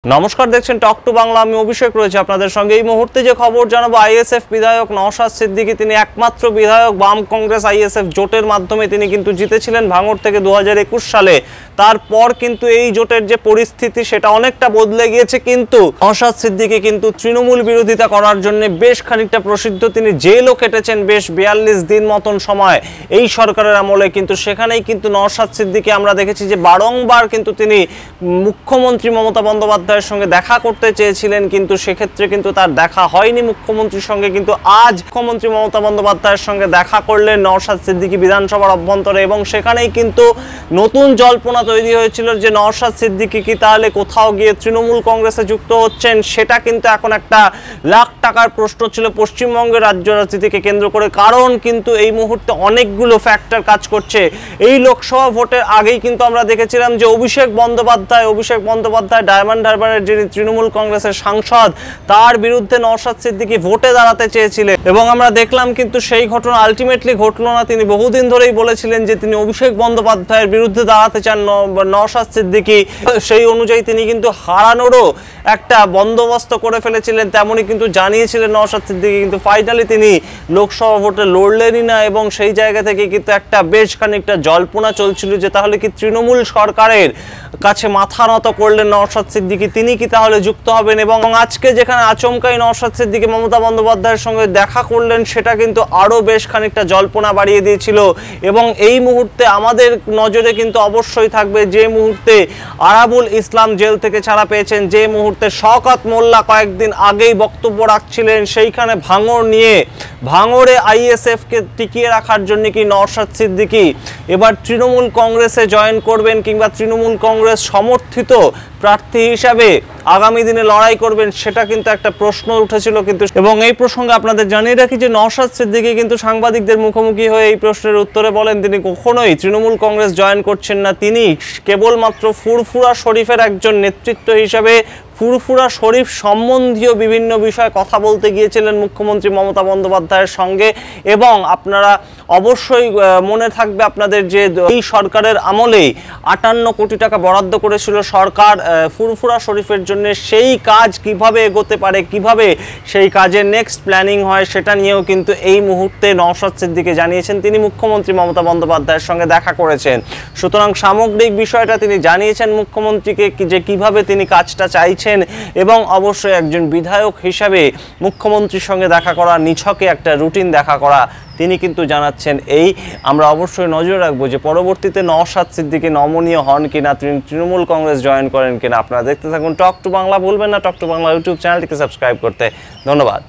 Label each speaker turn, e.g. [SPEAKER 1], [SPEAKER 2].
[SPEAKER 1] নমস্কার, দেখছেন talk to Bangla. আমি অভিষেক রয়েছে আপনাদের সঙ্গে। এই মুহূর্তে যে খবর জানাবো, আইএসএফ বিধায়ক নওশাদ সিদ্দিকী, তিনি একমাত্র বিধায়ক বাম কংগ্রেস আইএসএফ জোটের মাধ্যমে তিনি কিন্তু জিতেছিলেন ভাঙড় থেকে 2021 সালে। তারপর কিন্তু এই জোটের যে পরিস্থিতি সেটা অনেকটা বদলে গিয়েছে, কিন্তু নওশাদ সিদ্দিকী কিন্তু তৃণমূল বিরোধিতা করার জন্য বেশ খানিকটা প্রসিদ্ধ। তিনি জেলও কেটেছেন বেশ 42 দিন মতন সময় এই সরকারের আমলে। কিন্তু সেখানেই কিন্তু নওশাদ সিদ্দিকী আমরা দেখেছি যে বারংবার কিন্তু তিনি মুখ্যমন্ত্রী মমতা বন্দ্যোপাধ্যায়ের সঙ্গে দেখা করতে চেয়েছিলেন, কিন্তু সেক্ষেত্রে কিন্তু তার দেখা হয়নি মুখ্যমন্ত্রীর সঙ্গে। কিন্তু আজ মুখ্যমন্ত্রী মমতা বন্দ্যোপাধ্যায়ের সঙ্গে দেখা করলেন নওশাদ সিদ্দিকী বিধানসভার অভ্যন্তরে, এবং সেখানেই কিন্তু নতুন জল্পনা তৈরি হয়েছিল যে নওশাদ সিদ্দিকী কি তাহলে কোথাও গিয়ে তৃণমূল কংগ্রেসে যুক্ত হচ্ছেন। সেটা কিন্তু এখন একটা লাখ টাকার প্রশ্ন ছিল পশ্চিমবঙ্গের রাজ্য রাজনীতিকে কেন্দ্র করে, কারণ কিন্তু এই মুহূর্তে অনেকগুলো ফ্যাক্টর কাজ করছে। এই লোকসভা ভোটের আগেই কিন্তু আমরা দেখেছিলাম যে অভিষেক বন্দ্যোপাধ্যায় ডায়মন্ড হারবারের যিনি তৃণমূল কংগ্রেসের সাংসদ, তার বিরুদ্ধে নওশাদ সিদ্দিকী ভোটে দাঁড়াতে চেয়েছিলেন, এবং আমরা দেখলাম কিন্তু সেই ঘটনা আলটিমেটলি ঘটলো না। তিনি বহুদিন ধরেই বলেছিলেন যে তিনি অভিষেক বন্দ্যোপাধ্যায়ের বিরুদ্ধে দাঁড়াতে চান নওশাদ সিদ্দিকী। সেই অনুযায়ী তিনি কিন্তু হারানোরও একটা বন্দোবস্ত করে ফেলেছিলেন, তেমনই কিন্তু জানিয়েছিলেন নওশাদ সিদ্দিকী। কিন্তু ফাইনালি তিনি লোকসভা ভোটে লড়লেনই না, এবং সেই জায়গা থেকে কিন্তু একটা বেশ খানিকটা জল্পনা চলছিল যে তাহলে কি তৃণমূল সরকারের কাছে মাথা নত করলেন নওশাদ সিদ্দিকী, তিনি কি তাহলে যুক্ত হবেন। এবং আজকে যেখানে আচমকাই নওশাদ সিদ্দিকী মমতা বন্দ্যোপাধ্যায়ের সঙ্গে দেখা করলেন, সেটা কিন্তু আরও বেশ খানিকটা জল্পনা বাড়িয়ে দিয়েছিল। এবং এই মুহূর্তে আমাদের নজরে কিন্তু অবশ্যই থাকবে যে মুহূর্তে আরাবুল ইসলাম জেল থেকে ছাড়া পেয়েছেন, যে মুহূর্তে শওকত মোল্লা কয়েকদিন আগেই বক্তব্য রাখছিলেন সেইখানে ভাঙড়ে আইএসএফকে টিকিয়ে রাখার জন্য কি নওশাদ সিদ্দিকী এবার তৃণমূল কংগ্রেসে জয়েন করবেন, কিংবা তৃণমূল কংগ্রেস সমর্থিত প্রার্থী হিসাবে আগামী দিনে লড়াই করবেন, সেটা কিন্তু একটা প্রশ্ন উঠেছিল। কিন্তু এবং এই প্রসঙ্গে আপনাদের জানিয়ে রাখি যে নওশাদ সিদ্দিকী কিন্তু সাংবাদিকদের মুখোমুখি হয়ে এই প্রশ্নের উত্তরে বলেন তিনি কখনোই তৃণমূল কংগ্রেস জয়েন করছেন না। তিনি কেবলমাত্র ফুরফুরা শরীফের একজন নেতৃত্ব হিসাবে ফুরফুরা শরীফ সম্বন্ধীয় বিভিন্ন বিষয়ে কথা বলতে গিয়েছিলেন মুখ্যমন্ত্রী মমতা বন্দ্যোপাধ্যায়ের সঙ্গে। এবং আপনারা অবশ্যই মনে থাকবে আপনাদের যে এই সরকারের আমলেই 58 কোটি টাকা বরাদ্দ করেছিল সরকার ফুরফুরা শরীফের জন্য। সেই কাজ কিভাবে এগোতে পারে, কিভাবে সেই কাজের নেক্সট প্ল্যানিং হয়, সেটা নিয়েও কিন্তু এই মুহূর্তে নওশাদ সিদ্দিকী জানিয়েছেন তিনি মুখ্যমন্ত্রী মমতা বন্দ্যোপাধ্যায়ের সঙ্গে দেখা করেছেন। সুতরাং সামগ্রিক বিষয়টা তিনি জানিয়েছেন মুখ্যমন্ত্রীকে যে কিভাবে তিনি কাজটা চাইছেন, এবং অবশ্যই একজন বিধায়ক হিসাবে মুখ্যমন্ত্রীর সঙ্গে দেখা করা, নিছকে একটা রুটিন দেখা করা, তিনি কিন্তু জানাচ্ছেন এই। আমরা অবশ্যই নজর রাখবো যে পরবর্তীতে নওশাদ সিদ্দিকী নমনীয় হন কিনা, তৃণমূল কংগ্রেস জয়েন করেন কিনা। আপনারা দেখতে থাকুন টক টু বাংলা। ভুলবেন না টক টু বাংলা ইউটিউব চ্যানেলটিকে সাবস্ক্রাইব করতে। ধন্যবাদ।